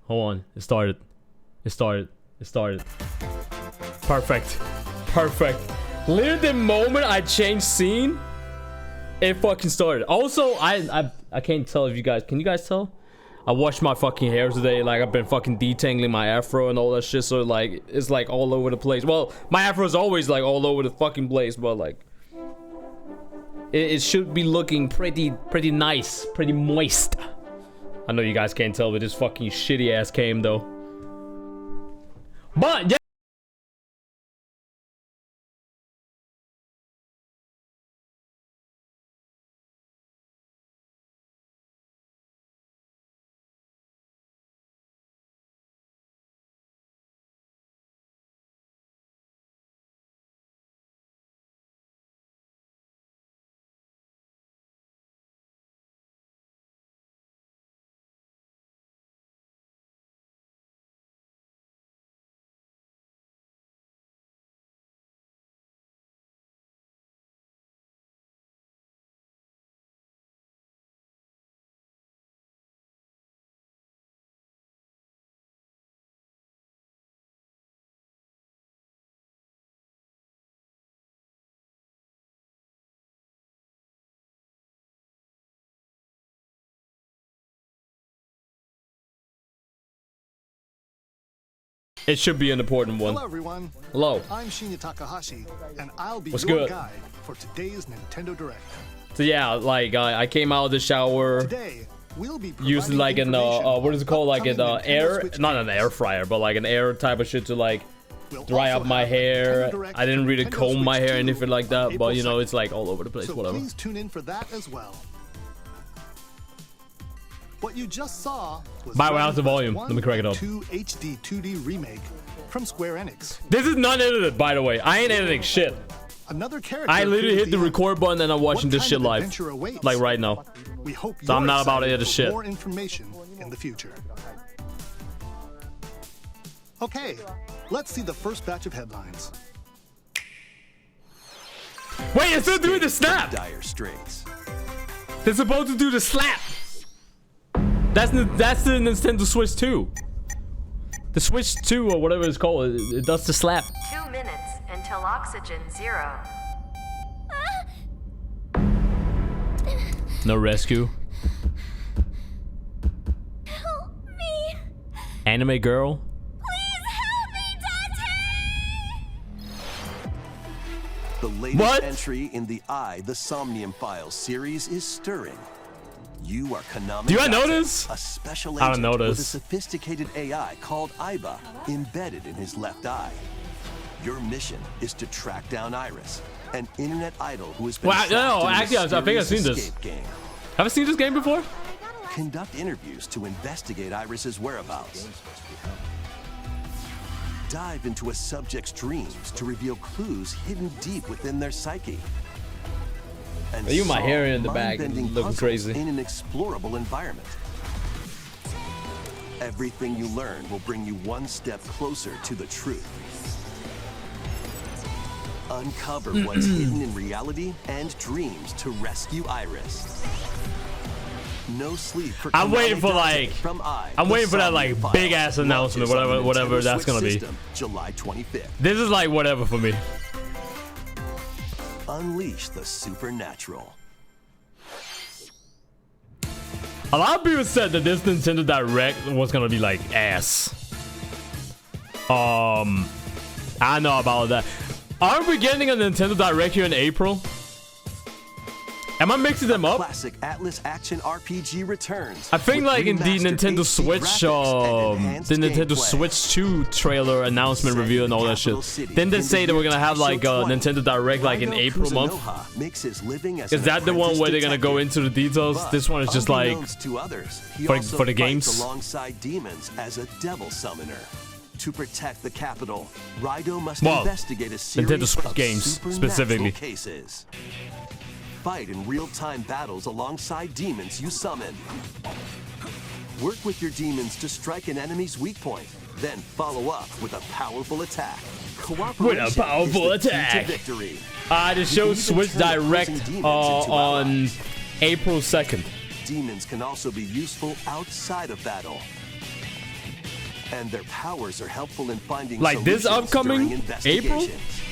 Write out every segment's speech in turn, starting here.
Hold on. It started. Perfect. Literally the moment I changed scene, it fucking started. Also, I can't tell if you guys... Can you guys tell? I washed my fucking hair today. Like, I've been fucking detangling my afro and all that shit. So, like, it's, like, all over the place. Well, my afro is always, like, all over the fucking place. But, like... It should be looking pretty nice. Pretty moist. I know you guys can't tell, but this fucking shitty ass came, though. But, yeah. It should be an important one. Hello, everyone. Hello. I'm Shinya Takahashi, and I'll be What's your good? guide for today's Nintendo Direct. So yeah, like I came out of the shower. Today, we'll be using like an what is it called, like an air, not an air fryer, but like an air type of shit to like dry up my hair. I didn't really comb my hair or anything like that, but you know, it's like all over the place. So whatever. Please tune in for that as well. What you just saw was By the way, how's the volume? Let me crank it up. 2 HD 2D remake from Square Enix. This is not edited, by the way. I ain't editing shit. Another character. I literally hit the record button and I'm watching this shit live, like right now. We hope So I'm not about to excited edit for shit. More information in the future. Okay, let's see the first batch of headlines. Wait, it's still doing the snap. Dire straits. They're supposed to do the slap. That's the Nintendo Switch 2. The Switch 2 or whatever it's called, it does the slap. 2 minutes until oxygen 0. No rescue. Help me. Anime girl. Please help me, Dante. The latest What? entry in the the Somnium Files series is stirring. You are Konami. Do I know Date, this? A special I don't agent know with a this. sophisticated AI called Aiba embedded in his left eye. Your mission is to track down Iris, an internet idol who has been Well, trapped in a actually, I think I've seen this. escape game. Have I seen this game before? Conduct interviews to investigate Iris's whereabouts. Dive into a subject's dreams to reveal clues hidden deep within their psyche. And You my hair in the solve back mind-bending looking puzzles crazy. in an explorable environment. Everything you learn will bring you one step closer to the truth. Uncover what's hidden in reality and dreams to rescue Iris. No sleep for I'm waiting for Konami Date like from I'm the waiting for that like Somnium big Files. ass announcement, Launches on the whatever Nintendo that's Switch gonna be. system, July 25th. This is like whatever for me. Unleash the supernatural. A lot of people said that this Nintendo Direct was gonna be like ass. I know about that. Aren't we getting a Nintendo Direct here in April? Am I mixing them up? Classic Atlas action RPG returns. I think with like in the remastered Nintendo HD Switch, graphics and enhanced the Nintendo gameplay. Switch 2 trailer announcement Set review in and the all that capital shit. city Didn't they in say the they were year gonna have like a 2020. Nintendo Direct like in Rhino April month? Kuzunoha makes his living as Is an that the one apprentice where they're gonna go detective. into the details? But This one is just like unbeknownst to others, he for also the fights games? alongside demons as a devil summoner. To protect the capital, Raido must Well, investigate a series Nintendo Switch of games, supernatural specifically. cases. Fight in real-time battles alongside demons you summon. Work with your demons to strike an enemy's weak point, then follow up with a powerful attack. Cooperation is powerful the key to attack. victory. the show You can Switch turn opposing Direct demons into on allies. April 2nd. Demons can also be useful outside of battle. And their powers are helpful in finding Like this solutions upcoming during April? investigations.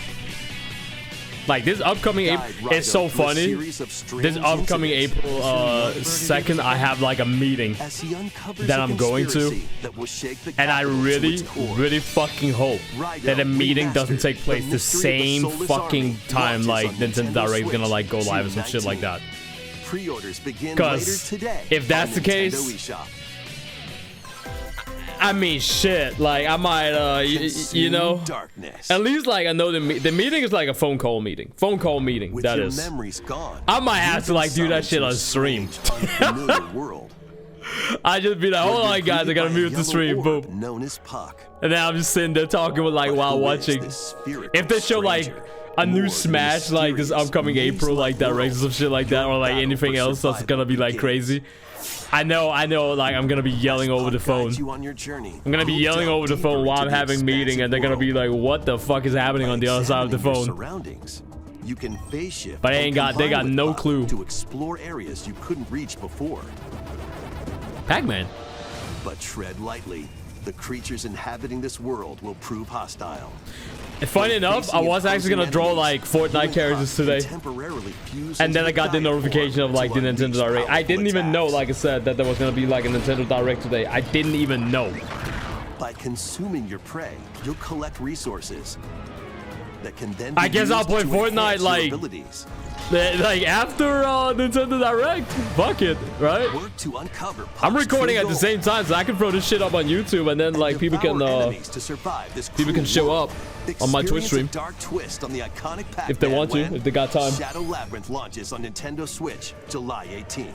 Like this upcoming April, it's so funny. This upcoming April 2nd, I have like a meeting that I'm going to, and I really fucking hope that the meeting doesn't take place the same fucking time like Nintendo Direct is gonna like go live or some shit like that. Because if that's the case, I mean, shit. Like, I might, you know, at least like I know the meeting is like a phone call meeting. That is. I might have to like do that shit on stream. I just be like, hold on, guys, I gotta mute the stream. Boom. And then I'm just sitting there talking with like while watching. If they show like a new Smash like this upcoming April, like Direct or some shit like that, or like anything else that's gonna be like crazy. I know, like I'm gonna be yelling over the phone. I'm gonna be yelling over the phone while I'm having a meeting, and they're gonna be like, "What the fuck is happening on the other side of the phone?" You can phase shift, but they got no clue to explore areas you couldn't reach before. Pac-Man. But tread lightly. The creatures inhabiting this world will prove hostile. And funny enough, I was actually gonna draw like Fortnite characters today, and then I got the notification of like the Nintendo Direct. I didn't even know, like I said, that there was gonna be like a Nintendo Direct today. I didn't even know. By consuming your prey, you'll collect resources that can then. I guess I'll play Fortnite like after Nintendo Direct. Fuck it, right? I'm recording at the same time, so I can throw this shit up on YouTube, and then like people can show up on my Twitch stream if they want to, if they got time. Shadow Labyrinth launches on Nintendo Switch July 18th.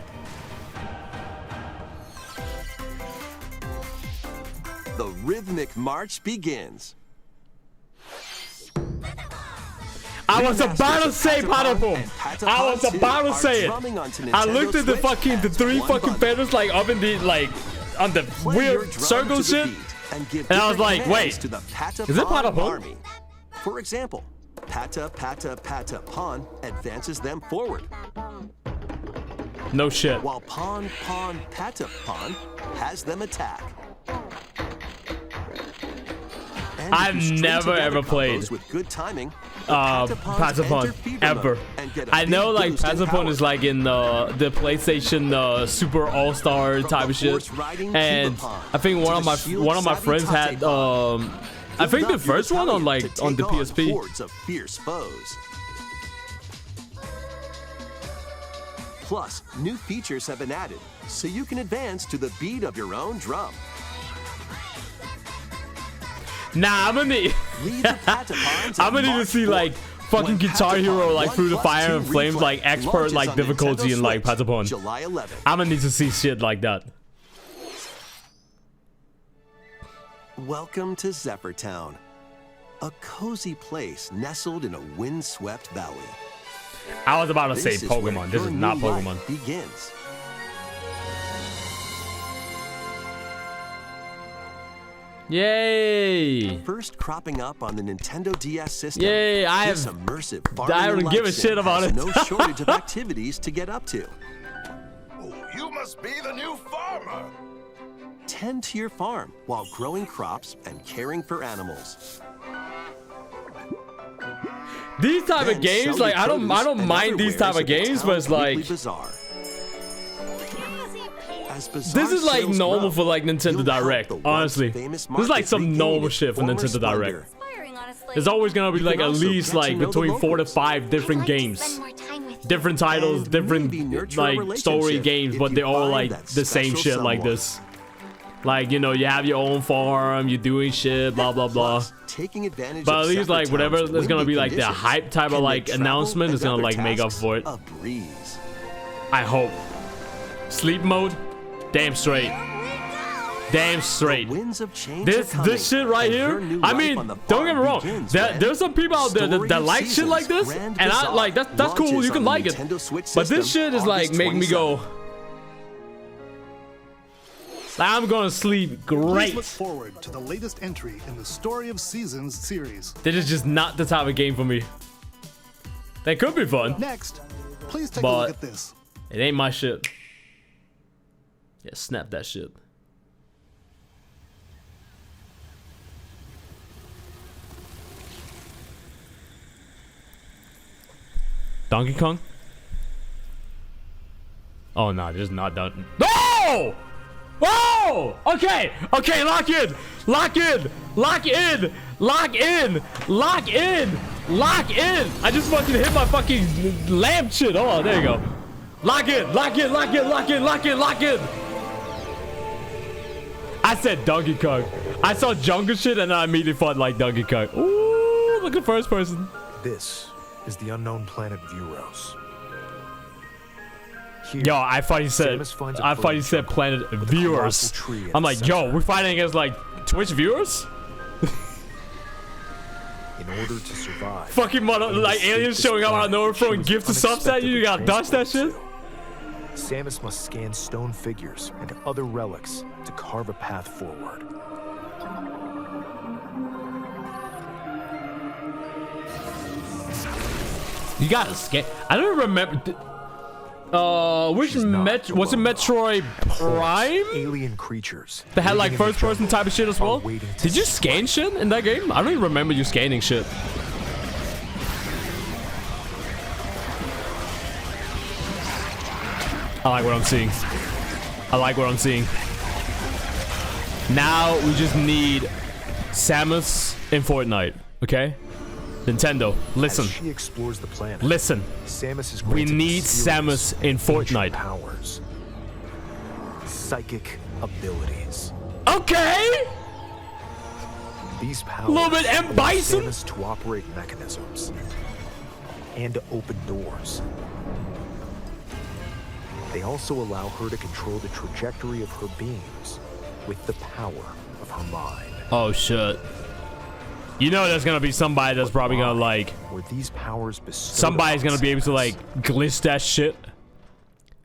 The rhythmic march begins. I was about to say Patapon. I was about to say it. I looked at the three fucking feathers like up in the like on the weird circle shit, and I was like, wait, is it Patapon? For example, Pata Pawn advances them forward. No shit. While Pata Pawn has them attack. I've never ever played with good timing, Patapon ever. I know like Patapon is like in the PlayStation Super All-Star type of shit, and I think one of my friends had I think the first one on like on the PSP. Plus, new features have been added, so you can advance to the beat of your own drum. Nah, I'm gonna need to see like fucking Guitar Hero like through the fire and flames like expert like difficulty in like Patapon. I'm gonna need to see shit like that. Welcome to Zephyr Town, a cozy place nestled in a windswept valley. I was about to say Pokemon. This is not Pokemon. Begins. Yay! First cropping up on the Nintendo DS system. Yay! I don't give a shit about it. No shortage of activities to get up to. Oh, you must be the new farmer. Tend to your farm while growing crops and caring for animals. These type of games, like I don't mind these type of games, but it's like this is like normal for like Nintendo Direct. Honestly, this is like some normal shit for Nintendo Direct. There's always gonna be like at least like between 4 to 5 different games, different titles, different like story games, but they're all like the same shit like this. Like, you know, you have your own farm, you're doing shit, blah blah blah. But at least like whatever there's gonna be like the hype type of like announcement is gonna like make up for it. I hope. Sleep mode, damn straight. Damn straight. This shit right here, I mean, don't get me wrong, there's some people out there that like shit like this, and I like that's cool, you can like it. But this shit is like making me go, I'm gonna sleep great. Please look forward to the latest entry in the Story of Seasons series. This is just not the type of game for me. That could be fun. Next, please take a look at this. It ain't my shit. Yeah, snap that shit. Donkey Kong? Oh no, this is not done. No! Whoa! Okay, okay, lock in, lock in, lock in, lock in, lock in, lock in. I just fucking hit my fucking lamp shit. Oh, there you go. Lock in, lock in, lock in, lock in, lock in, lock in. I said Donkey Kong. I saw jungle shit and I immediately thought like Donkey Kong. Ooh, look at first person. This is the unknown planet Vuros. Here, Yo, I thought he said planet viewers. I'm like, yo, we're fighting against like Twitch viewers? In order to survive, Fucking mother, like aliens showing up out of nowhere throwing gifts and subs at you. You gotta dodge that shit. Samus must scan stone figures and other relics to carve a path forward. You gotta scan. I don't remember. Which was it Metroid Prime? Alien creatures. They had like first person type of shit as well. Did you scan shit in that game? I don't even remember you scanning shit. I like what I'm seeing. I like what I'm seeing. Now we just need Samus in Fortnite, okay? Nintendo, listen. As she explores the planet, listen. Samus is We granted need mysterious Samus in Fortnite. powers. Psychic abilities. Okay! These powers Little bit M. allow Bison? Samus to operate mechanisms and to open doors. They also allow her to control the trajectory of her beams with the power of her mind. Oh shit. You know there's gonna be somebody that's probably gonna like... Were these powers bestowed Somebody's upon gonna be able to Samus? like glitch that shit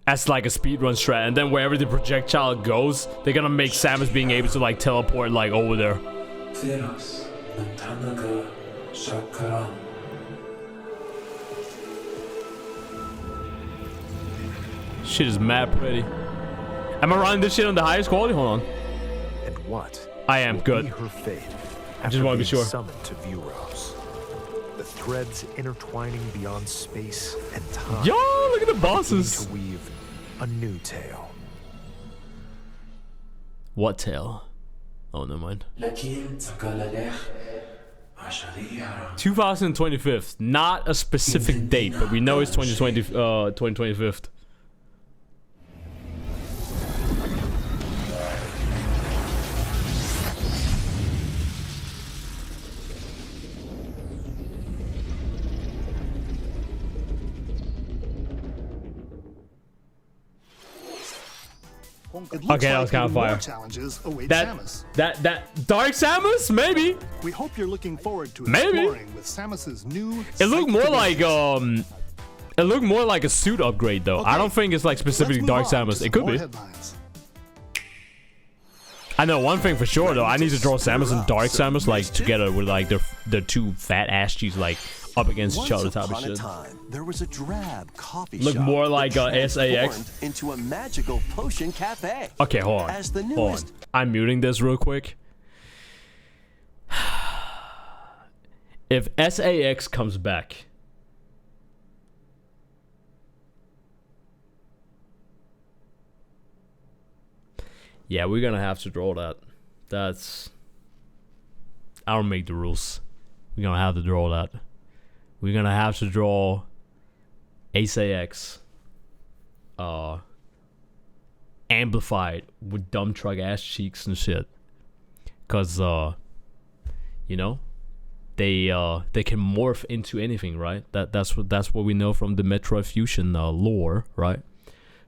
as like a speedrun strat, and then wherever the projectile goes, they're gonna make Samus being able to like teleport like over there. Shit is mad pretty. Am I running this shit on the highest quality? Hold on. And what? I am will good. Be her fate I just want to be sure. Summoned to Vuros. The threads intertwining beyond space and time. Yo, look at the bosses. To weave a new tale. What tale? Oh, never mind. 2025. Not a specific date, but we know it's 2025. Okay, that was kind of fire. Challenges await That Dark Samus? Maybe. We hope you're looking forward to Maybe. exploring with Samus's new. It looked more psychic like it looked more like a suit upgrade though. I don't think it's like specifically Let's Dark move on to Samus. It some could more be. headlines. I know one thing for sure though. I need to draw Samus and Dark Samus like together with like their two fat ass cheeks like up against each other Once type of upon a shit. time, there was a drab coffee Look shop more like that SAX. transformed into a magical potion cafe. Okay, hold on. As the Hold on. newest I'm muting this real quick. If SAX comes back, yeah, we're gonna have to draw that. That's... I don't make the rules. We're gonna have to draw that. We're gonna have to draw SAX amplified with dump truck ass cheeks and shit. Cause you know, they can morph into anything, right? That's what we know from the Metroid Fusion lore, right?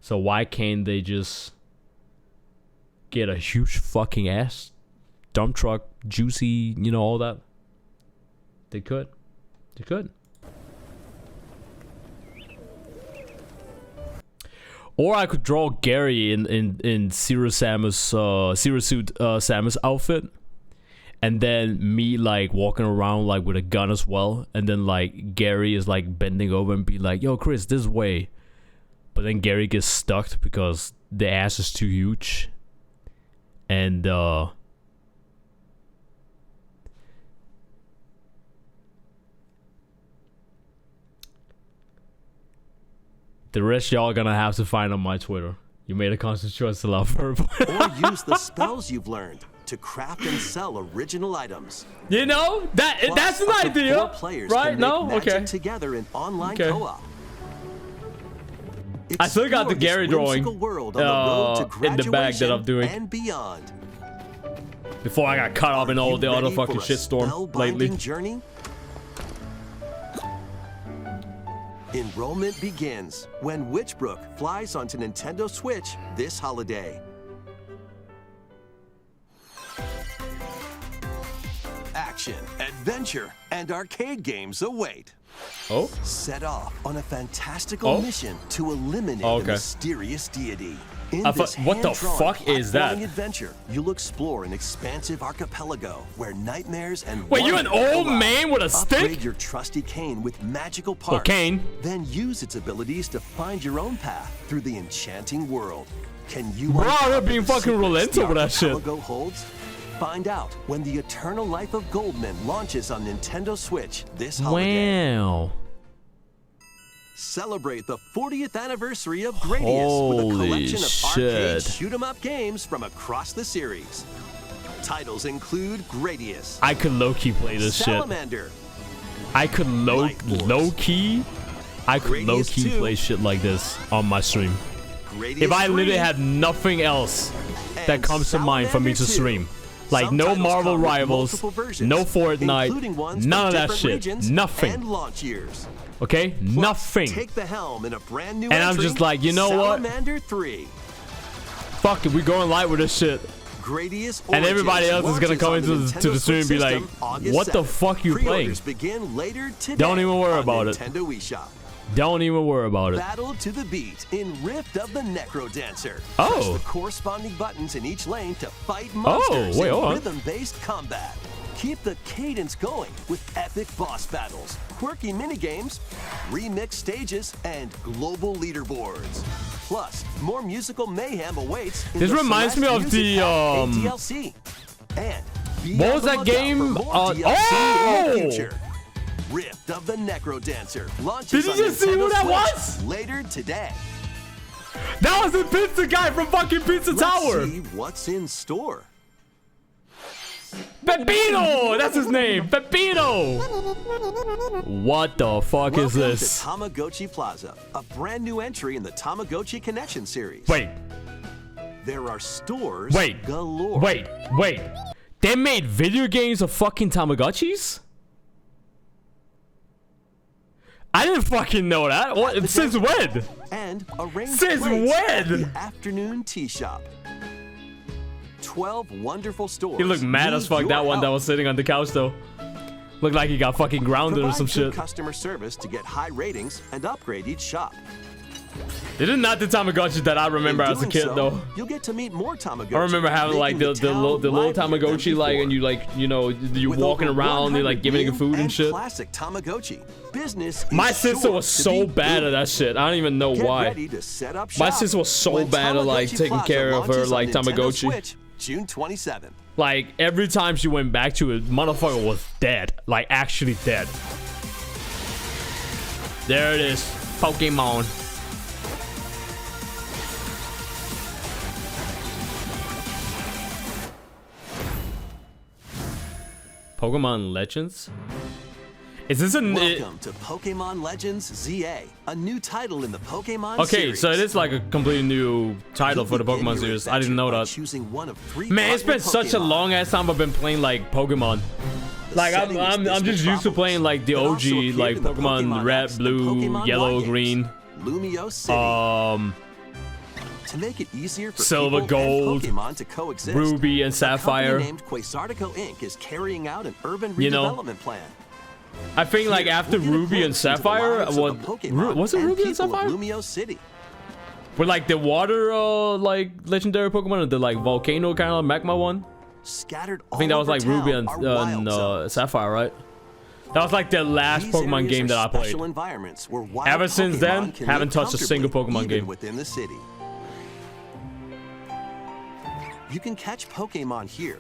So why can't they just get a huge fucking ass dump truck, juicy, you know, all that? They could. They could. Or I could draw Gary in Zero Samus, Zero Suit Samus outfit, and then me like walking around like with a gun as well, and then like Gary is like bending over and be like, "Yo, Chris, this way," but then Gary gets stuck because the ass is too huge, and The rest y'all gonna have to find on my Twitter. You made a conscious choice to love her. Or use the spells you've learned to craft and sell original items. You know, that's an Plus, up to idea, 4 players right? can No, make magic okay. together in online Okay. co-op. I still got the Explore Gary this whimsical drawing world on the road to in the bag that I'm graduation doing. and beyond. Before I got caught up in Are all you the other ready fucking for a shitstorm lately. spellbinding journey? Enrollment begins when Witchbrook flies onto Nintendo Switch this holiday. Action, adventure, and arcade games await. Oh, Set off on a fantastical Oh. mission to eliminate Oh, the okay. mysterious deity. In I this thought- what the hand-drawn fuck is that? platforming adventure, you'll explore an expansive archipelago where nightmares and wait, you an wonder old collide. man with a Upgrade stick? your trusty cane with magical parts. cane. Then use its abilities to find your own path through the enchanting world. Can you Bro, uncover they're being the fucking secrets relentless the with that shit. archipelago holds? Find out when The Eternal Life of Goldman launches on Nintendo Switch this holiday. Wow. Celebrate the 40th anniversary of Gradius with a Holy collection of arcade shit. shoot-'em-up games from across the series. Titles include Gradius, I could low-key play this shit. Salamander, I could Light Force. low-key Gradius 2. play shit like this on my stream. Gradius If I 3, literally had nothing else that and comes to mind for me to Salamander 2. stream. Like Some no titles Marvel come with Rivals, multiple versions, no including Fortnite, ones none from of that different shit. regions Nothing. and launch years. Okay? Plus, Nothing. Take the helm in a brand new And I'm entry, just like, you know what? Salamander 3. Fuck it, we going light with this shit. Gradius And everybody Origins else is gonna launches come on into Nintendo to the stream and be Switch like, system August what the 7th. fuck you playing? Pre-orders begin later today. Don't even worry on about it. Nintendo eShop. Don't even worry about it. Battle to the beat in Rift of the Necro Dancer. Oh. Press the corresponding buttons in each lane to fight monsters wait, in hold on. rhythm-based combat. Keep the cadence going with epic boss battles, quirky minigames, remix stages, and global leaderboards. Plus, more musical mayhem awaits in This the reminds me Celeste of Music the, Pack DLC. And be what on was the that lookout game? for more DLC in the Oh! future. Rift of the Necro Dancer launches Did you on just see who Nintendo that Switch was? later today. That was the pizza guy from fucking Pizza Let's Tower. see what's in store. Pepino! That's his name. Pepino! What the fuck is Welcome this? to Tamagotchi Plaza, a brand new entry in the Tamagotchi Connection series. Wait, There are stores wait, galore. wait. They made video games of fucking Tamagotchis? I didn't fucking know that. What? Since when? And arranged Since plates at when? the afternoon tea shop. 12 wonderful stores. He looked mad as need fuck, your that one that help. was sitting on the couch though. Looked like he got fucking grounded or Provide some good shit. customer service to get high ratings and upgrade each shop. This is not the Tamagotchi that I remember In as a doing kid so, though. You'll get to meet more Tamagotchi. I remember having like the making little town little livelier than Tamagotchi like, and before. you like, you know, you're With walking over around, you're like 100 giving it new food and shit. Classic Tamagotchi. Business is My sister sure was to so be bad at booming. that shit. I don't even know Get why. ready to set up My shop sister was so when bad at like Tamagotchi taking Plaza care of her launches like on Nintendo Tamagotchi. Switch, June 27th. Like every time she went back to it, motherfucker was dead. Like actually dead. There it is. Pokemon. Pokemon Legends? Is this a Welcome to Pokemon Legends ZA, a new title in the Pokemon okay, series. so it is like a completely new title You'll for the begin Pokemon your series. I didn't know adventure by that. choosing one of 3 Man, it's been partner such a Pokemon. long ass time I've been playing like Pokemon. The Like setting is I'm this just used to metropolis, playing like the but also OG appeared like in the Pokemon Red, X and Blue, Pokemon Yellow, Y games. Green. Lumio City. To make it easier for Silver, people Gold, and Pokemon to coexist, Ruby, and a Sapphire. company named Quasartico Inc. is carrying out an urban You know, redevelopment plan. I think like Here, after we'll get a Ruby and glimpse into the Sapphire, lives of what the Pokemon was it? Ruby and people of Sapphire? Lumio City. With like the water, like legendary Pokemon, or the like volcano kind of magma one. Scattered I think that all was over like Ruby town and are wild zones. Sapphire, right? That was like the last These Pokemon areas game are that I played. special environments where wild Ever since then, Pokemon can haven't live touched a single comfortably, Pokemon even game. within the city. You can catch Pokemon here.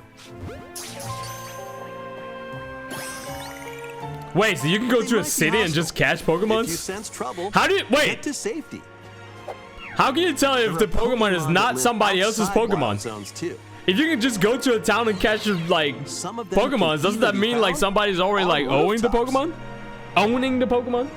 Wait, so you can go They to a might be city and hostile. just catch If you Pokemon? sense trouble, How do you get wait? to safety. How can you tell if the Pokemon is not somebody else's Pokemon? Zones too. If you can just go to a town and catch like Some of them Pokemon, can doesn't that even be mean like found somebody's already on like owning the rooftops. Pokemon? Owning the Pokemon?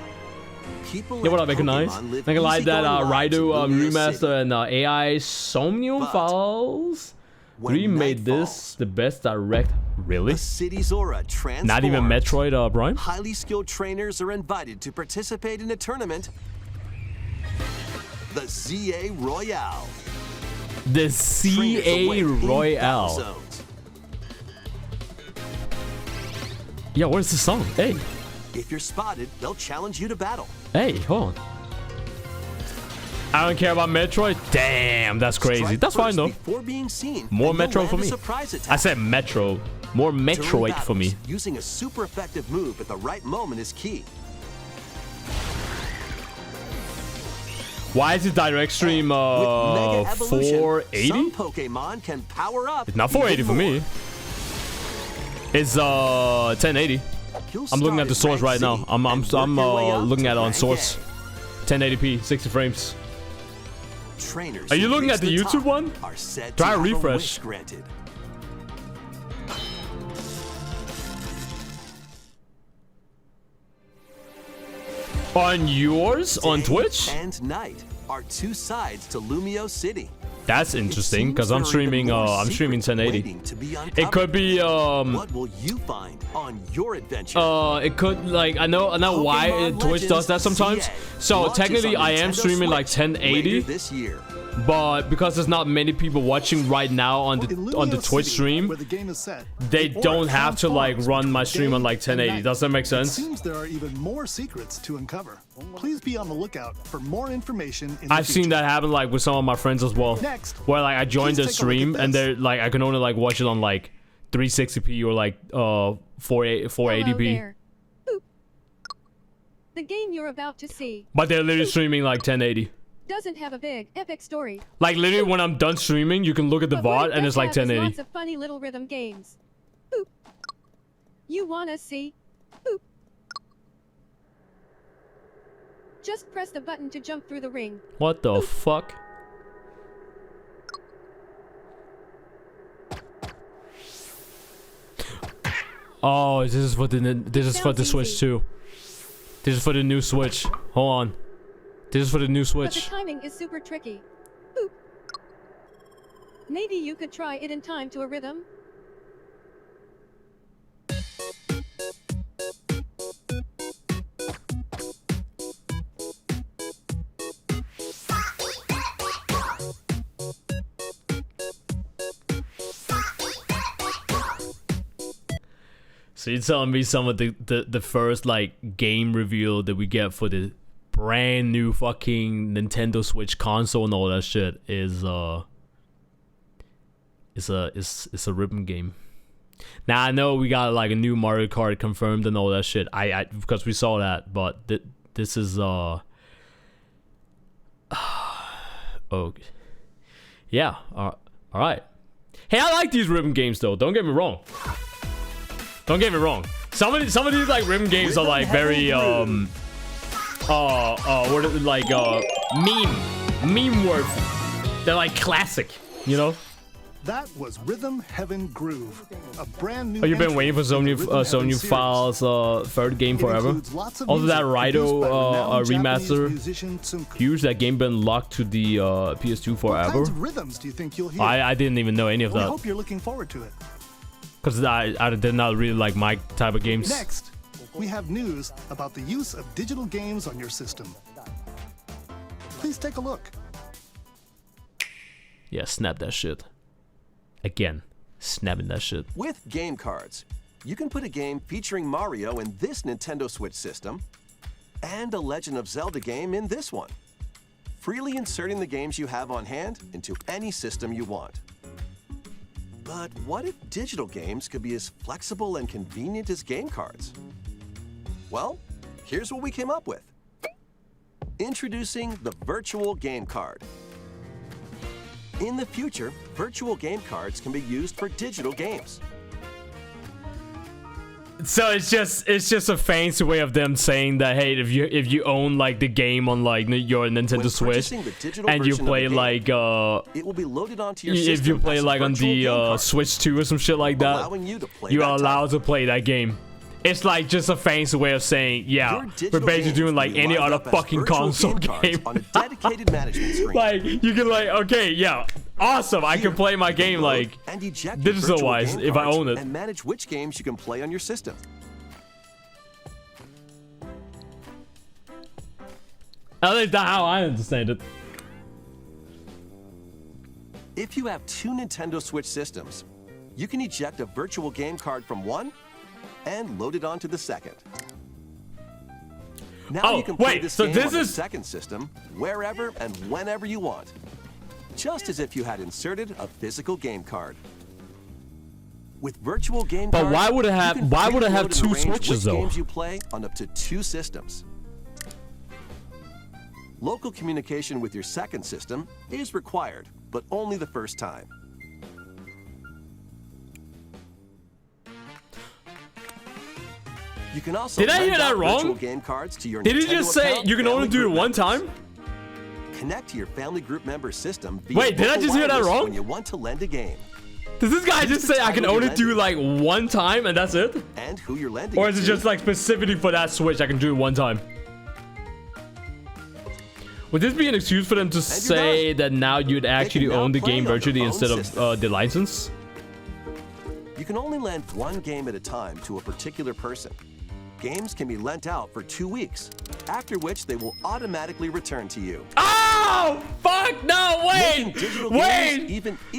People Yeah, what up, and Mega Nice? Pokemon live Mega like that easygoing lives in Raido Lumia remaster City. and AI Somnium But Files. when 3 made night this falls, the best direct. Really? The city's aura transforms. Not even Metroid, Brian? Highly skilled trainers are invited to participate in a tournament. The ZA Royale. The Trainers CA await in battle Royale. zones. Yeah, where's the song? Hey, If you're spotted, they'll challenge you to battle. hey, hold on. I don't care about Metroid. Damn, that's crazy. Strike That's fine first though. Before being seen, More and you'll Metro land for a me. surprise attack. I said Metro. More During Metroid for me. battles, using a super effective move at the right moment is key. Why is it direct stream With Mega Evolution, 480? some Pokemon can power up. It's not 480 for me. It's 1080. I'm looking at the source right now. I'm looking at it on source. 1080p, 60 frames. Trainers Are you who looking reach at the the YouTube top one? Are said Try to a have refresh. wish granted. On yours? On Day Twitch? and night are two sides to Lumio City. That's interesting It because seems I'm there are even streaming more I'm streaming secrets 1080. waiting to be It could uncovered. be What will you find on your adventure? it could like I know why Pokemon Twitch does that Legends sometimes. CA So launches technically on I am Nintendo streaming like Switch later 1080, this year. but because there's not many people watching right now on In the Lumio Twitch City, stream, where the game is set, they the aura don't have to like transforms run my between stream on day like and 1080. night. Does that make It sense? seems there are even more secrets to uncover. Please be on the lookout for more information in the I've seen future. that happen like with some of my friends as well. Next, Where like I joined the please take a look stream at and this. they're like I can only like watch it on like 360p or like 480p. Hello there. Boop. The game you're about to see But they're literally streaming like 1080. doesn't have a big, epic story. Like literally when I'm done streaming, you can look at the But what VOD it and does it's like have is 1080. lots of funny little rhythm games. Boop. You wanna see? Boop. Just press the button to jump through the ring. What the fuck? Oh, this is for the Sounds Switch easy. too. This is for the new Switch. Hold on. This is for the new But the Switch. timing is super tricky. Boop. Maybe you could try it in time to a rhythm. So you're telling me some of the first like game reveal that we get for the brand new fucking Nintendo Switch console and all that shit is it's a ribbon game. Now I know we got like a new Mario Kart confirmed and all that shit. I because we saw that, but this is oh yeah, all right. Hey, I like these ribbon games though. Don't get me wrong. Don't get me wrong. Some of these like ribbon games are like very what is it, like meme worthy. They're like classic, you know. That was Rhythm Heaven Groove, a brand new. Oh, you've been entry waiting for into the Rhythm Heaven Somnium series. Files third game It forever. includes lots of Also that music produced by Raido renowned Japanese remaster. musician Tsunku. Huge, that game been locked to the PS2 What forever. kinds of rhythms do you think you'll hear? I didn't even know any of we that hope you're looking forward to it. because I did not really like my type of games. Next, we have news about the use of digital games on your system. Please take a look. Yeah, snap that shit. Again, snapping that shit. With game cards, you can put a game featuring Mario in this Nintendo Switch system and a Legend of Zelda game in this one, freely inserting the games you have on hand into any system you want. But what if digital games could be as flexible and convenient as game cards? Well, here's what we came up with. Introducing the Virtual Game Card. In the future, virtual game cards can be used for digital games. So it's just a fancy way of them saying that, hey, if you own like the game on like your Nintendo Switch and you play like it will be loaded onto your if you play like on the Switch 2 or some shit like that, you are allowed to play that game. It's like just a fancy way of saying, yeah, we're basically doing like any other fucking console game. On a dedicated management screen. Like you can like, okay, yeah, awesome, I can play my game like digital wise if I own it. And manage which games you can play on your system. At least that's how I understand it. If you have 2 Nintendo Switch systems, you can eject a virtual game card from one and load it onto the second. Now you can play this game on the second system wherever and whenever you want, just as if you had inserted a physical game card. With virtual game cards, why would it have 2 Switches though? Games you play on up to 2 systems. Local communication with your second system is required, but only the first time. You can also Did I hear that wrong? game cards to your Did he Nintendo just say account, you can only do it one time? Connect to your family group member system via Wait, did I just hear that wrong? When you want to lend a game. Does this guy just say I can only do like one time and that's it? And who you're lending Or is it just like specifically for that Switch I can do it one time? Would this be an excuse for them to say that now you'd actually own the game virtually instead of the license? You can only lend one game at a time to a particular person. Games can be lent out for 2 weeks, after which they will automatically return to you. Oh, fuck, no, wait!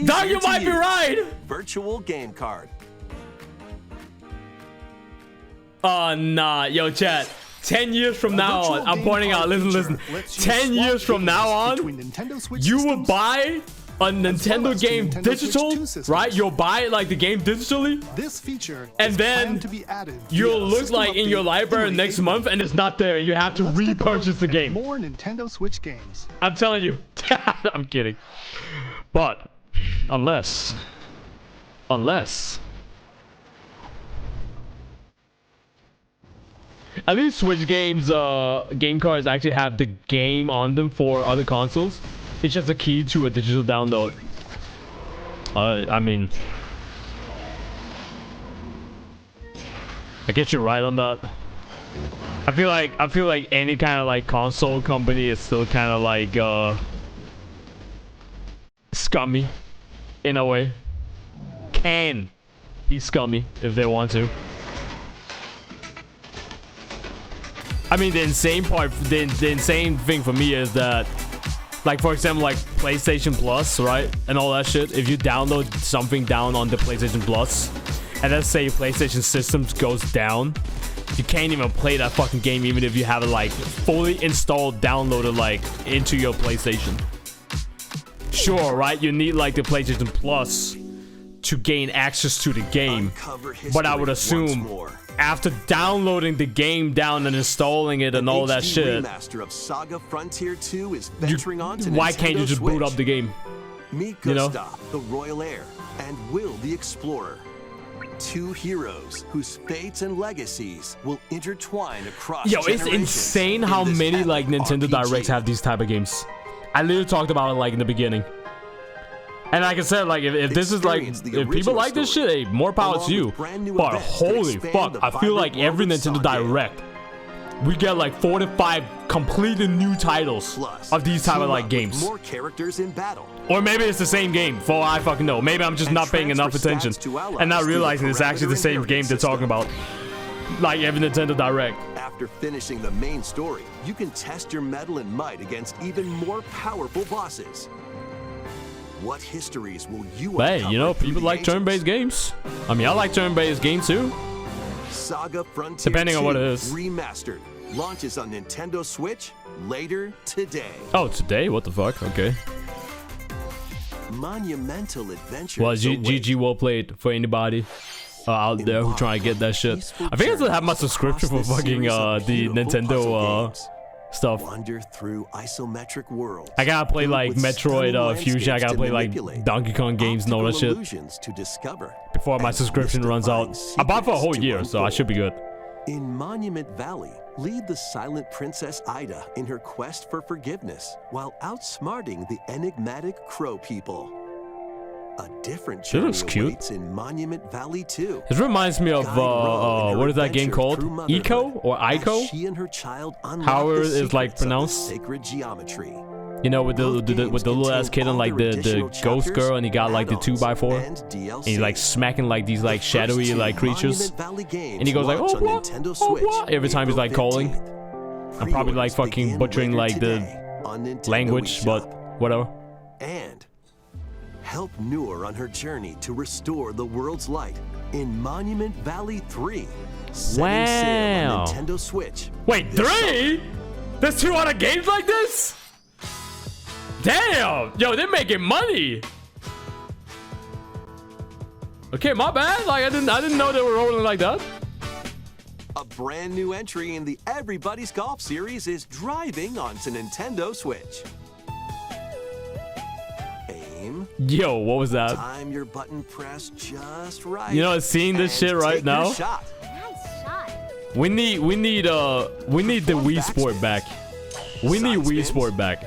Dog, you might be right! Virtual game card. Oh, nah, yo, chat. 10 years from now on, I'm pointing out, listen. 10 years from now on, you will buy a Nintendo game digital, right? You'll buy like the game digitally. This feature and then you'll look like in your library next month and it's not there and you have to repurchase the game. More Nintendo Switch games. I'm telling you. I'm kidding. But unless at least Switch games game cards actually have the game on them for other consoles. It's just a key to a digital download. I mean, I guess you're right on that. I feel like any kind of like console company is still kind of like scummy in a way. Can be scummy if they want to. I mean, the insane thing for me is that, like, for example, like PlayStation Plus, right? And all that shit. If you download something down on the PlayStation Plus, and let's say your PlayStation system goes down, you can't even play that fucking game even if you have it, like, fully installed, downloaded, like, into your PlayStation. Sure, right? You need, like, the PlayStation Plus to gain access to the game. But I would assume after downloading the game down and installing it and all that shit, of Saga Frontier 2 is venturing on to why can't you just boot up the game? Meet Gustav, the Royal Heir, and Will, the Explorer. 2 heroes whose fates and legacies will intertwine across generations. It's insane how many like Nintendo Directs have these type of games. I literally talked about it like in the beginning. And like I said, like if this is like, if people like this shit, hey, more power to you. But holy fuck, I feel like every Nintendo Direct, we get like 4 to 5 completely new titles of these type of like games. More characters in battle. Or maybe it's the same game, for all I fucking know. Maybe I'm just not paying enough attention and not realizing it's actually the same game they're talking about. Like every Nintendo Direct. After finishing the main story, you can test your mettle and might against even more powerful bosses. What histories will you Hey, you know, people like turn-based games. I mean, I like turn-based games too. Saga Frontier depending on what it is. Remastered launches on Nintendo Switch later today. Oh, today? What the fuck? Okay. Monumental adventure. Well, GG well played for anybody out there who trying to get that shit. I think I still have my subscription for fucking the Nintendo stuff. Wander through isometric worlds. I gotta play like with stunning Metroid Fusion. I landscapes gotta to play like manipulate, Donkey Kong games and all that optical shit illusions to discover, before my and subscription runs out. mystifying I bought for a whole secrets to year, so I should be good. In Monument Valley, lead the silent Princess Ida in her quest for forgiveness while outsmarting the enigmatic Crow people. A different She journey looks cute. awaits in Monument Valley 2. It reminds me of Guide Ro in her what is that game adventure called? through motherhood Eco or as Ico? She and her child unlock However the it is like secrets of the pronounced. sacred geometry. You know, with Both the games little ass contain kid and all like their the additional ghost chapters, girl, and he got like the add-ons, 2x4, and and he's like DLC. smacking like these like The first shadowy two like creatures, Monument Valley games and he goes like, launch oh on what, Nintendo oh Switch what, every time he's like April calling. 15th. I'm probably like Pre-orders fucking begin butchering later like the today on Nintendo language, eShop. but whatever. And help Noor on her journey to restore the world's light in Monument Valley 3. Setting sail Wow. on Nintendo Switch. Wait, this summer. 3? There's 2 other games like this? Damn! Yo, they're making money. Okay, my bad. Like I didn't know they were rolling like that. A brand new entry in the Everybody's Golf series is driving onto Nintendo Switch. Aim, Yo, what was that? time your button press just right. You know, seeing this and shit right take your now. shot. Nice shot. We need the Wii Perform Sport backspins, back. We need side Wii spins, Sport back.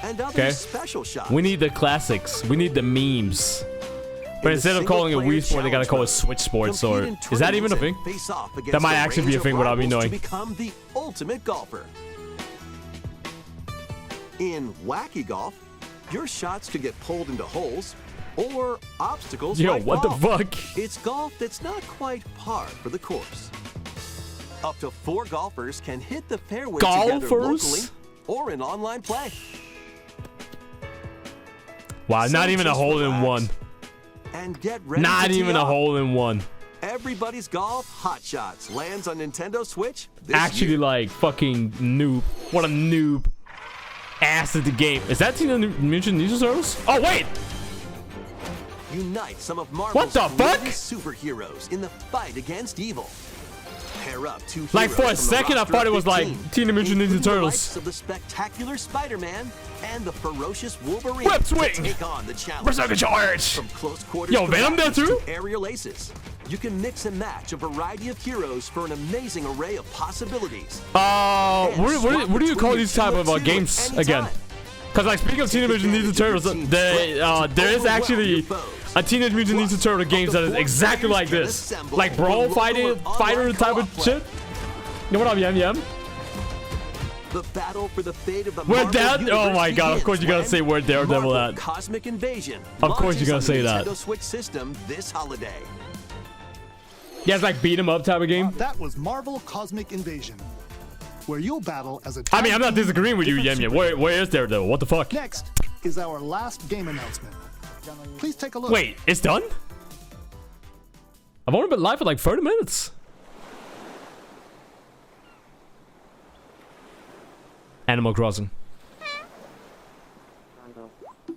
and other Okay. special shots. We need the classics. We need the memes. But In the instead of calling it single-player Wii Sport, they gotta call it challenge Switch Sports. Compete Or in is that even a thing? tournaments and face off against That might a actually be a range of thing without me rivals knowing. To become the ultimate golfer. In Wacky Golf, your shots could get pulled into holes or obstacles. Yo, might what the fall. fuck? It's golf that's not quite par for the course. Up to 4 golfers can hit the fairway together Golfers? locally or in online play. Wow, So not even a just hole in relax one. And get ready Not to tee even a off. hole in one. Everybody's Golf Hot Shots lands on Nintendo Switch this Actually, year. like fucking noob. What a noob. Ass at the game. Is that Teenage Mutant Ninja Turtles? Oh wait. Unite some of Marvel's What the fuck? greatest superheroes in the fight against evil. Pair up 2 Like, for a heroes from the second, I roster thought of it was like 15, Teenage Mutant Ninja including the Turtles. likes of the spectacular Spider-Man and the ferocious Wolverine Whip to swing. take on the challenge. Berserker charge. From close quarters Yo, Venom there combatants too? to aerial aces. You can mix and match a variety of heroes for an amazing array of possibilities. And What swap do you between call your these type team of two games anytime. again? Because like speaking of Teenage Mutant Ninja Turtles, there is actually a Teenage Mutant Ninja Turtle games that is exactly like this, like brawl fighter type of shit. Yo, what up, Yum Yum? The battle for the fate of the Where Marvel Dad? Oh Universe my god, of course you gotta begins say where when Daredevil Marvel at. Cosmic Invasion Of course you launches gotta on the say that. Nintendo Switch system this holiday. Yeah, it's like beat 'em up type of game. That was Marvel Cosmic Invasion, where you'll battle as a I mean, I'm not tag team disagreeing with you, different Yum Yum. Where is Daredevil? What the fuck? Next is our last game announcement. Please take a look. Wait, it's done? I've only been live for like 30 minutes. Animal Crossing.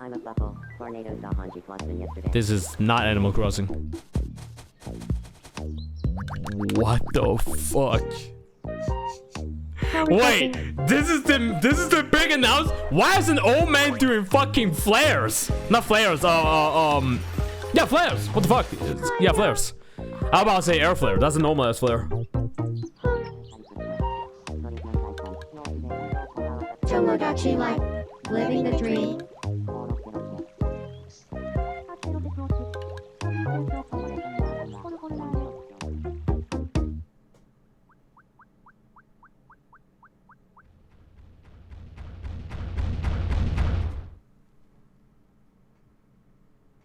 I'm a buckle. Tornado saw Hanji Clausen yesterday. This is not Animal Crossing. What the fuck? Wait, this is the big announcement. Why is an old man doing fucking flares? Not flares. Yeah, flares. What the fuck? Yeah, flares. I was about to say air flare. That's a normal ass flare. Tomodachi Life. Living the dream.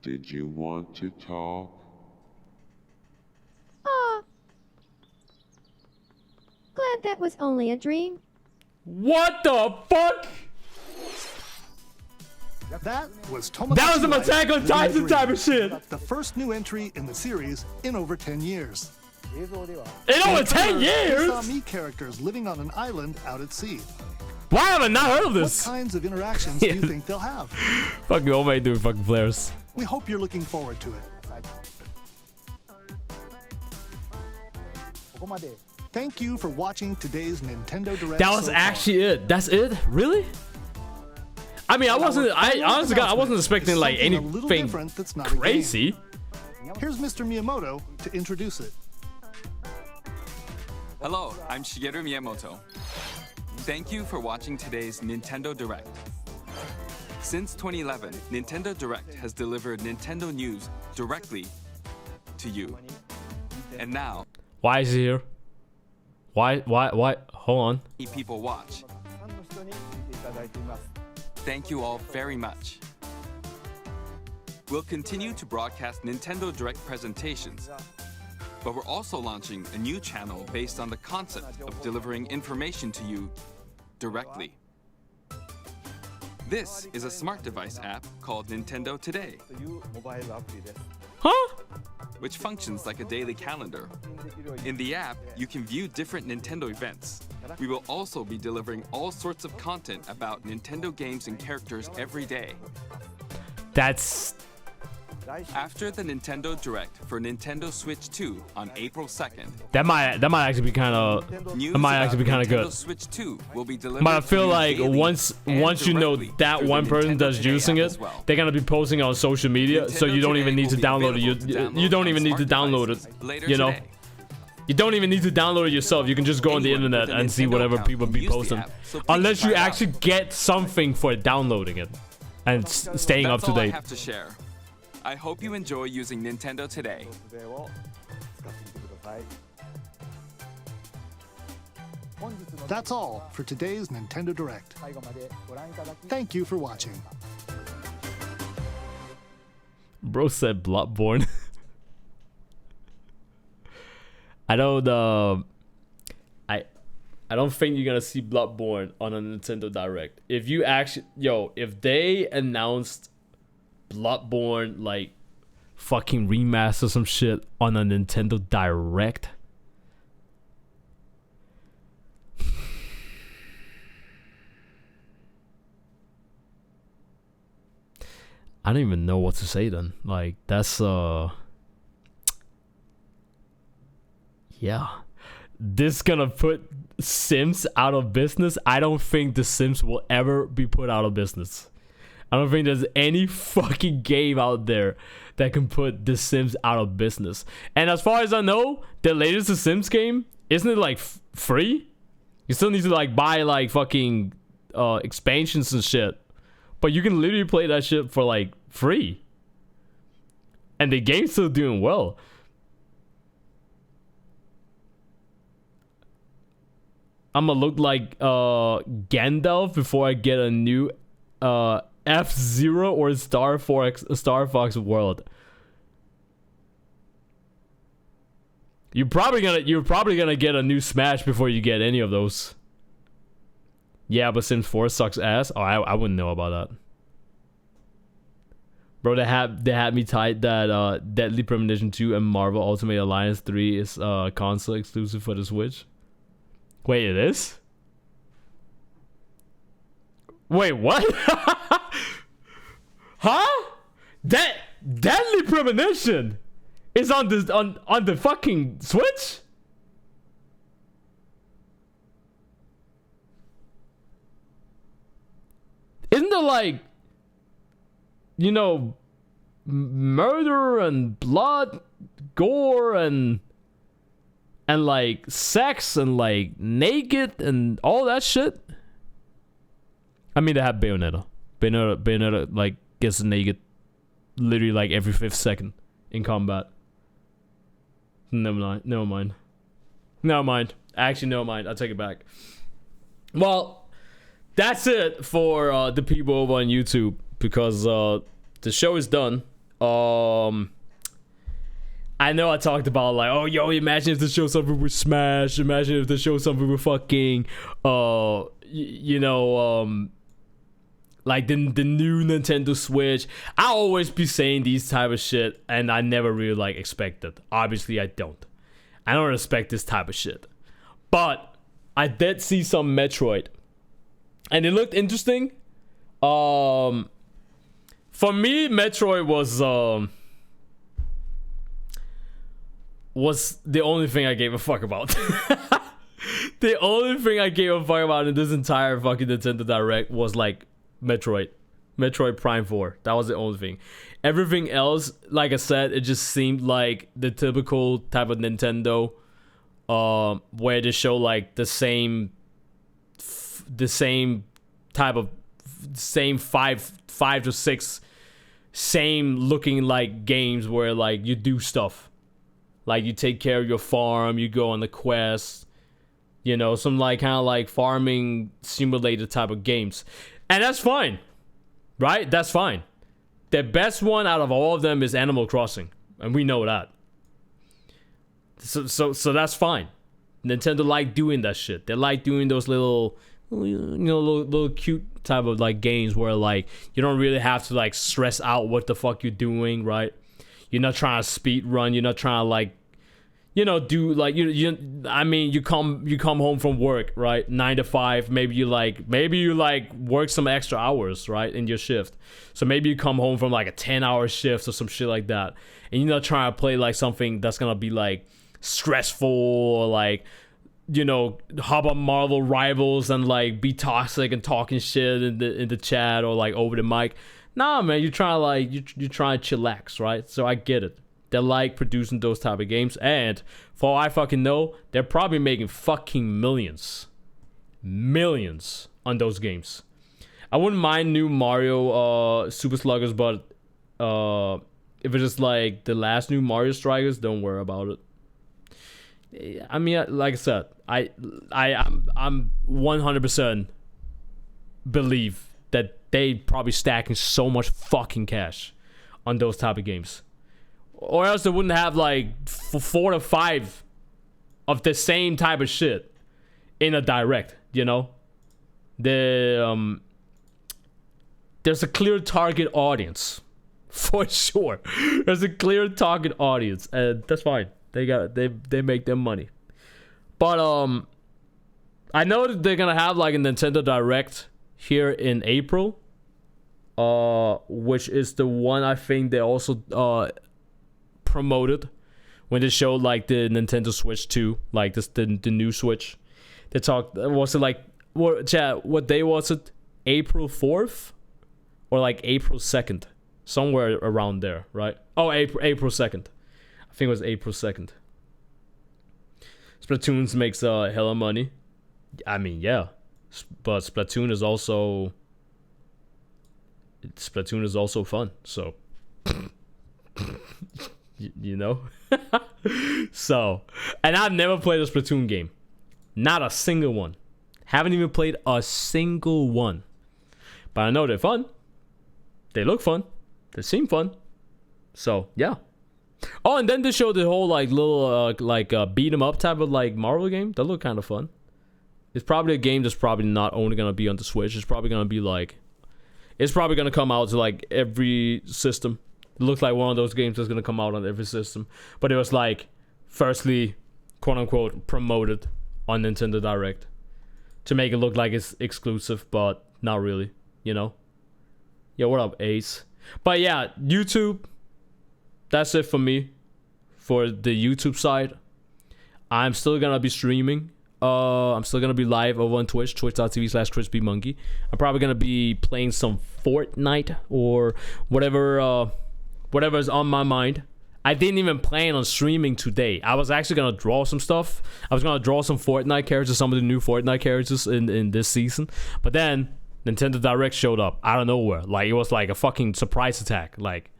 Did you want to talk? Glad that was only a dream. What the fuck? That was Tomodachi That was some Life Attack on Living the Titan Dream, type of shit. the first new entry in the series in over 10 years. In over 10 We saw years? Mii characters living on an island out at sea. Why have I not heard of What this? kinds of interactions do you think they'll have? Fucking old man doing fucking flares. We hope you're looking forward to it. Thank you for watching today's Nintendo Direct. That was so actually far. it. That's it? Really? I mean, I wasn't. I honestly, God, I wasn't expecting like Something a little anything different that's not a game. crazy. Here's Mr. Miyamoto to introduce it. Hello, I'm Shigeru Miyamoto. Thank you for watching today's Nintendo Direct. Since 2011, Nintendo Direct has delivered Nintendo news directly to you. And now, Why is he here? Why? Hold on. people watch. Thank you all very much. We'll continue to broadcast Nintendo Direct presentations, but we're also launching a new channel based on the concept of delivering information to you directly. This is a smart device app called Nintendo Today, Huh? which functions like a daily calendar. In the app, you can view different Nintendo events. We will also be delivering all sorts of content about Nintendo games and characters every day. That's After the Nintendo Direct for Nintendo Switch 2 on April 2nd, that might actually be kind of news It might about actually be kinda Nintendo good. Switch 2 will be delivered But I to feel you like daily once and you know directly that through one the person Nintendo that's Today using app it, as well. they're gonna be posting it on social media, so Nintendo you don't even Today need to will be download it. available to download You don't on even need to smart download devices it. later You know, today. you don't even need to download it yourself. You can just go on the Anyone internet with a and see Nintendo whatever account people can be use the posting, app, so please unless you try it out. actually get something for downloading it and staying up That's to all I date. have to share. I hope you enjoy using Nintendo Today. That's all for today's Nintendo Direct. Thank you for watching. Bro said Bloodborne. I don't I don't think you're gonna see Bloodborne on a Nintendo Direct. If you actually if they announced Bloodborne like fucking remaster some shit on a Nintendo Direct, I don't even know what to say then. Like, that's yeah. This gonna put Sims out of business. I don't think The Sims will ever be put out of business. I don't think there's any fucking game out there that can put The Sims out of business. And as far as I know, the latest The Sims game, isn't it like free? You still need to like buy like fucking expansions and shit. But you can literally play that shit for like free. And the game's still doing well. I'm gonna look like Gandalf before I get a new F-Zero or Star Fox world. You're probably gonna get a new Smash before you get any of those. Yeah, but Sims 4 sucks ass. Oh, I wouldn't know about that. Bro, they had me tight that Deadly Premonition 2 and Marvel Ultimate Alliance 3 is console exclusive for the Switch. Wait, it is? Wait, what? Huh? Deadly Premonition is on the fucking Switch? Isn't there like, you know, murder and blood, gore and like sex and like naked and all that shit? I mean, they have Bayonetta. Bayonetta like gets naked literally like every 5th second in combat. Never mind. Actually, never mind. I take it back. Well, that's it for the people over on YouTube, because the show is done. I know I talked about like, oh yo, imagine if the show something with Smash, imagine if the show something with fucking like the new Nintendo Switch. I always be saying these type of shit, and I never really like expect it. Obviously I don't expect this type of shit, but I did see some Metroid and it looked interesting. For me, Metroid was the only thing I gave a fuck about. The only thing I gave a fuck about in this entire fucking Nintendo Direct was like Metroid Prime 4. That was the only thing. Everything else, like I said, it just seemed like the typical type of Nintendo, where they show like the same type of five to six same looking like games where like you do stuff, like you take care of your farm, you go on the quest, you know, some like kind of like farming simulator type of games, and that's fine, right? That's fine. The best one out of all of them is Animal Crossing, and we know that. So that's fine. Nintendo like doing that shit. They like doing those little, you know, little cute type of like games where like you don't really have to like stress out what the fuck you're doing, right? You're not trying to speed run. You're not trying to like, you know, do like I mean, you come home from work, right? 9 to 5. Maybe you work some extra hours, right, in your shift. So maybe you come home from like a 10-hour shift or some shit like that, and you're not trying to play like something that's gonna be like stressful or like, you know, hop on Marvel Rivals and like be toxic and talking shit in the chat or like over the mic. Nah, man, you're trying to like you're trying to chillax, right? So I get it. They like producing those type of games, and for all I fucking know, they're probably making fucking millions on those games. I wouldn't mind new Mario Super Sluggers, but if it's just like the last new Mario Strikers, don't worry about it. I mean, like I said, I'm 100% believe that they probably stacking so much fucking cash on those type of games, or else they wouldn't have like 4 to 5 of the same type of shit in a direct. You know, there's a clear target audience for sure. There's a clear target audience, and that's fine. They make their money. But I know that they're gonna have like a Nintendo Direct here in April, which is the one I think they also promoted when they showed like the Nintendo Switch 2, like this the new Switch. They talked, was it like what day was it? April 4th or like April 2nd, somewhere around there, right? Oh, April 2nd. I think it was April 2nd. Splatoon makes a hella money. I mean, yeah, but Splatoon is also fun. So, you know. So, and I've never played a Splatoon game, not a single one. Haven't even played a single one. But I know they're fun. They look fun. They seem fun. So yeah. Oh, and then they showed the whole like little beat 'em up type of like Marvel game. That looked kind of fun. It's probably a game that's probably not only gonna be on the Switch. It's probably gonna be like, it's probably gonna come out to like every system. It looks like one of those games that's gonna come out on every system. But it was like, firstly, quote unquote, promoted on Nintendo Direct to make it look like it's exclusive, but not really. You know. Yo, what up, Ace? But yeah, YouTube. That's it for me for the YouTube side. I'm still gonna be streaming. I'm still gonna be live over on Twitch, twitch.tv/ChrisBMonkey. I'm probably gonna be playing some Fortnite or whatever is on my mind. I didn't even plan on streaming today. I was actually gonna draw some stuff. I was gonna draw some Fortnite characters, some of the new Fortnite characters in this season. But then Nintendo Direct showed up out of nowhere. Like, it was like a fucking surprise attack. Like,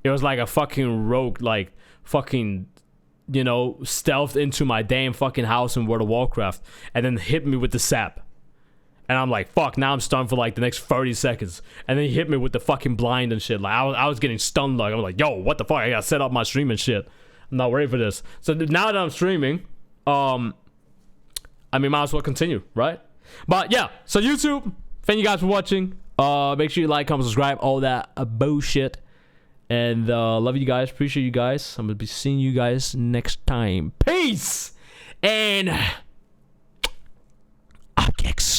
it was like a fucking rogue, like, fucking, you know, stealthed into my damn fucking house in World of Warcraft and then hit me with the sap. And I'm like, fuck, now I'm stunned for like the next 30 seconds. And then he hit me with the fucking blind and shit. Like, I was getting stunned. Like, I was like, yo, what the fuck? I gotta set up my stream and shit. I'm not ready for this. So now that I'm streaming, I mean, might as well continue, right? But yeah, so YouTube, thank you guys for watching. Make sure you like, comment, subscribe, all that bullshit. And love you guys. Appreciate you guys. I'm going to be seeing you guys next time. Peace! And... Objects.